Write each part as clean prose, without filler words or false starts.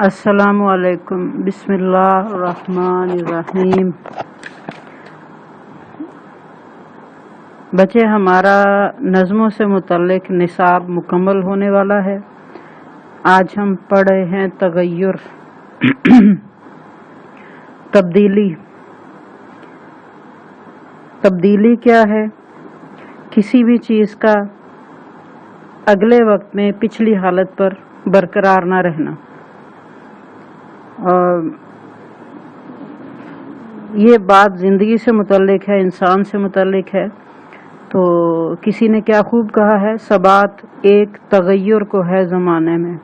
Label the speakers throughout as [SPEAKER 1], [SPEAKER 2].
[SPEAKER 1] السلام علیکم، بسم اللہ الرحمن الرحیم۔ بچے، ہمارا نظموں سے متعلق نصاب مکمل ہونے والا ہے۔ آج ہم پڑھ رہے ہیں تغیر، تبدیلی۔ تبدیلی کیا ہے؟ کسی بھی چیز کا اگلے وقت میں پچھلی حالت پر برقرار نہ رہنا۔ اور یہ بات زندگی سے متعلق ہے، انسان سے متعلق ہے۔ تو کسی نے کیا خوب کہا ہے، ثبات ایک تغیر کو ہے زمانے میں۔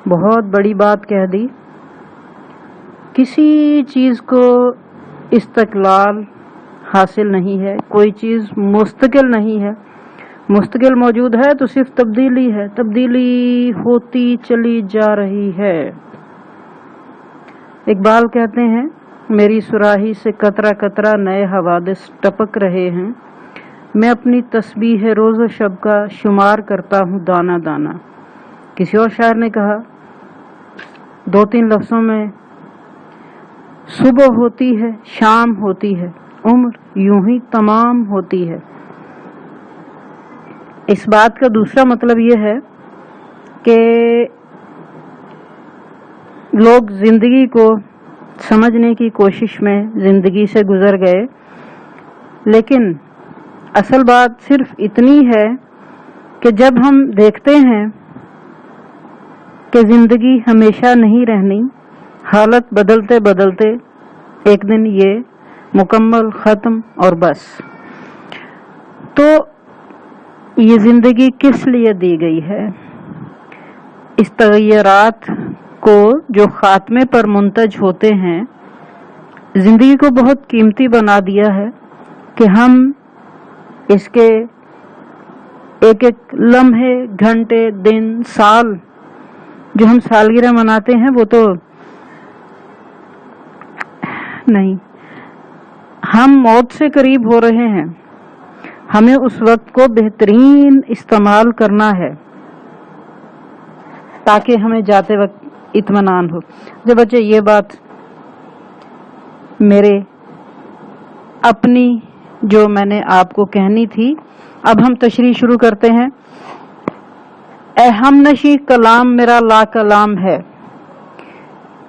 [SPEAKER 1] بہت بڑی بات کہہ دی۔ کسی چیز کو استقلال حاصل نہیں ہے، کوئی چیز مستقل نہیں ہے۔ مستقل موجود ہے تو صرف تبدیلی ہے، تبدیلی ہوتی چلی جا رہی ہے۔ اقبال کہتے ہیں، میری صراحی سے قطرہ قطرہ نئے حوادث ٹپک رہے ہیں، میں اپنی تسبیح روز و شب کا شمار کرتا ہوں دانہ دانہ۔ کسی اور شاعر نے کہا، دو تین لفظوں میں، صبح ہوتی ہے، شام ہوتی ہے، عمر یوں ہی تمام ہوتی ہے۔ اس بات کا دوسرا مطلب یہ ہے کہ لوگ زندگی کو سمجھنے کی کوشش میں زندگی سے گزر گئے، لیکن اصل بات صرف اتنی ہے کہ جب ہم دیکھتے ہیں کہ زندگی ہمیشہ نہیں رہنی، حالت بدلتے بدلتے ایک دن یہ مکمل ختم اور بس، تو یہ زندگی کس لیے دی گئی ہے؟ اس تغیرات کو جو خاتمے پر منتج ہوتے ہیں، زندگی کو بہت قیمتی بنا دیا ہے کہ ہم اس کے ایک ایک لمحے، گھنٹے، دن، سال جو ہم سالگرہ مناتے ہیں وہ تو نہیں، ہم موت سے قریب ہو رہے ہیں۔ ہمیں اس وقت کو بہترین استعمال کرنا ہے تاکہ ہمیں جاتے وقت اطمینان ہو۔ جو بچے، یہ بات میرے اپنی جو میں نے آپ کو کہنی تھی، اب ہم تشریح شروع کرتے ہیں۔ اے ہم نشی کلام میرا لا کلام ہے۔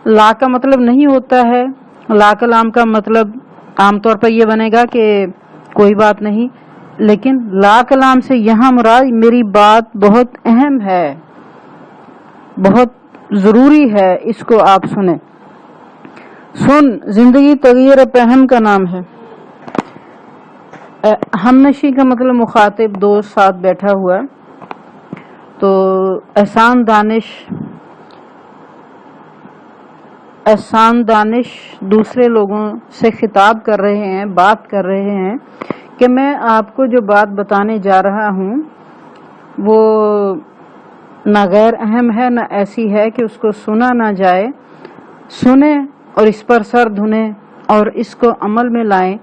[SPEAKER 1] لا کا مطلب نہیں ہوتا ہے، لا کلام کا مطلب عام طور پر یہ بنے گا کہ کوئی بات نہیں، لیکن لا کلام سے یہاں مراد میری بات بہت اہم ہے، بہت ضروری ہے، اس کو آپ سنیں۔ سن، زندگی تغیر پہم کا نام ہے۔ ہم نشی کا مطلب مخاطب، دوست، ساتھ بیٹھا ہوا۔ تو احسان دانش دوسرے لوگوں سے خطاب کر رہے ہیں، بات کر رہے ہیں کہ میں آپ کو جو بات بتانے جا رہا ہوں وہ نہ غیر اہم ہے، نہ ایسی ہے کہ اس کو سنا نہ جائے۔ سنیں اور اس پر سر دھنیں اور اس کو عمل میں لائیں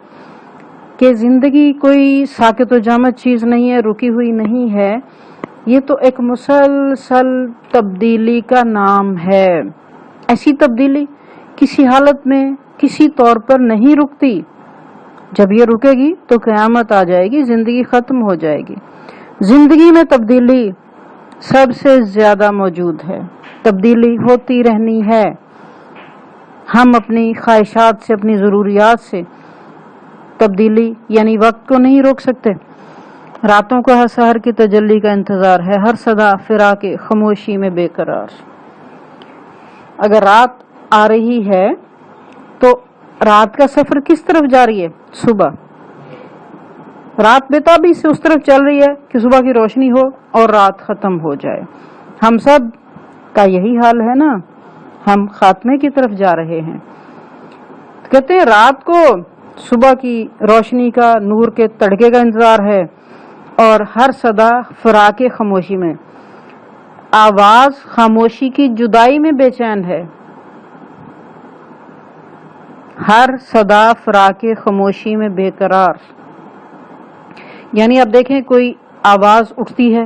[SPEAKER 1] کہ زندگی کوئی ساکت و جامد چیز نہیں ہے، رکی ہوئی نہیں ہے، یہ تو ایک مسلسل تبدیلی کا نام ہے۔ ایسی تبدیلی کسی حالت میں کسی طور پر نہیں رکتی۔ جب یہ رکے گی تو قیامت آ جائے گی، زندگی ختم ہو جائے گی۔ زندگی میں تبدیلی سب سے زیادہ موجود ہے، تبدیلی ہوتی رہنی ہے۔ ہم اپنی خواہشات سے، اپنی ضروریات سے تبدیلی یعنی وقت کو نہیں روک سکتے۔ راتوں کو ہر سحر کی تجلی کا انتظار ہے، ہر صدا فراق خاموشی میں بے قرار۔ اگر رات آ رہی ہے تو رات کا سفر کس طرف جاری ہے؟ صبح۔ رات بےتابی سے اس طرف چل رہی ہے کہ صبح کی روشنی ہو اور رات ختم ہو جائے۔ ہم سب کا یہی حال ہے نا، ہم خاتمے کی طرف جا رہے ہیں۔ کہتے ہیں رات کو صبح کی روشنی کا، نور کے تڑکے کا انتظار ہے، اور ہر صدا فراق خاموشی میں، آواز خاموشی کی جدائی میں بے چین ہے۔ ہر صدا فراق خاموشی میں بے قرار، یعنی آپ دیکھیں کوئی آواز اٹھتی ہے،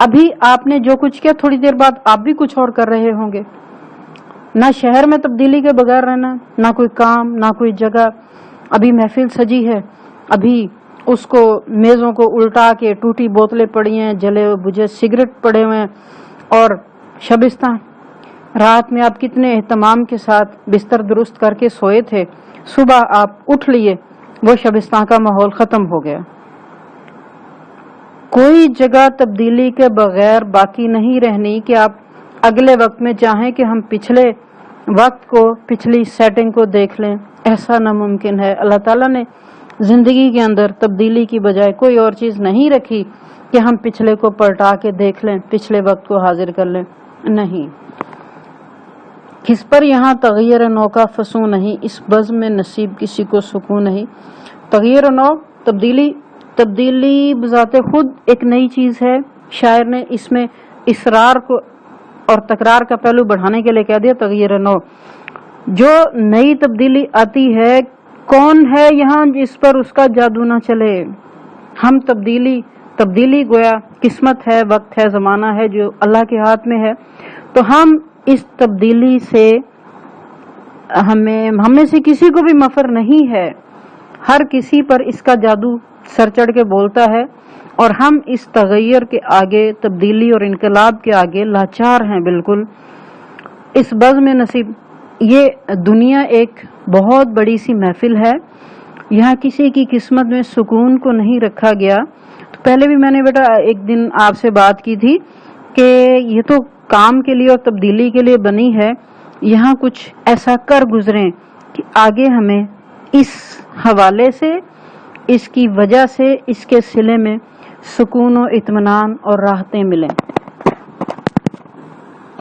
[SPEAKER 1] ابھی آپ نے جو کچھ کیا تھوڑی دیر بعد آپ بھی کچھ اور کر رہے ہوں گے. نہ شہر میں تبدیلی کے بغیر رہنا، نہ کوئی کام، نہ کوئی جگہ. ابھی محفل سجی ہے، ابھی اس کو میزوں کو الٹا کے ٹوٹی بوتلیں پڑی ہیں، جلے ہوئے بجھے سگریٹ پڑے ہوئے ہیں، اور شبستان. رات میں آپ کتنے اہتمام کے ساتھ بستر درست کر کے سوئے تھے، صبح آپ اٹھ لیے، وہ شبستان کا ماحول ختم ہو گیا. کوئی جگہ تبدیلی کے بغیر باقی نہیں رہنی کہ آپ اگلے وقت میں چاہیں کہ ہم پچھلے وقت کو، پچھلی سیٹنگ کو دیکھ لیں. ایسا ناممکن ہے. اللہ تعالیٰ نے زندگی کے اندر تبدیلی کی بجائے کوئی اور چیز نہیں رکھی کہ ہم پچھلے کو پلٹا کے دیکھ لیں، پچھلے وقت کو حاضر کر لیں. نہیں. کس پر یہاں تغیر نو کا فسوں نہیں، اس بزم میں نصیب کسی کو سکون نہیں. تغیر نو، تبدیلی بذات خود ایک نئی چیز ہے. شاعر نے اس میں اصرار کو اور تکرار کا پہلو بڑھانے کے لیے کہہ دیا تغیر نو. جو نئی تبدیلی آتی ہے، کون ہے یہاں جس پر اس کا جادو نہ چلے. ہم تبدیلی گویا قسمت ہے، وقت ہے، زمانہ ہے جو اللہ کے ہاتھ میں ہے. تو ہم اس تبدیلی سے ہمیں سے کسی کو بھی مفر نہیں ہے. ہر کسی پر اس کا جادو سر چڑھ کے بولتا ہے، اور ہم اس تغیر کے آگے، تبدیلی اور انقلاب کے آگے لاچار ہیں بالکل. اس بزم نصیب، یہ دنیا ایک بہت بڑی سی محفل ہے. یہاں کسی کی قسمت میں سکون کو نہیں رکھا گیا. تو پہلے بھی میں نے بیٹا ایک دن آپ سے بات کی تھی کہ یہ تو کام کے لیے اور تبدیلی کے لیے بنی ہے. یہاں کچھ ایسا کر گزریں کہ آگے ہمیں اس حوالے سے، اس کی وجہ سے، اس کے صلے میں سکون و اطمینان اور راحتیں ملیں.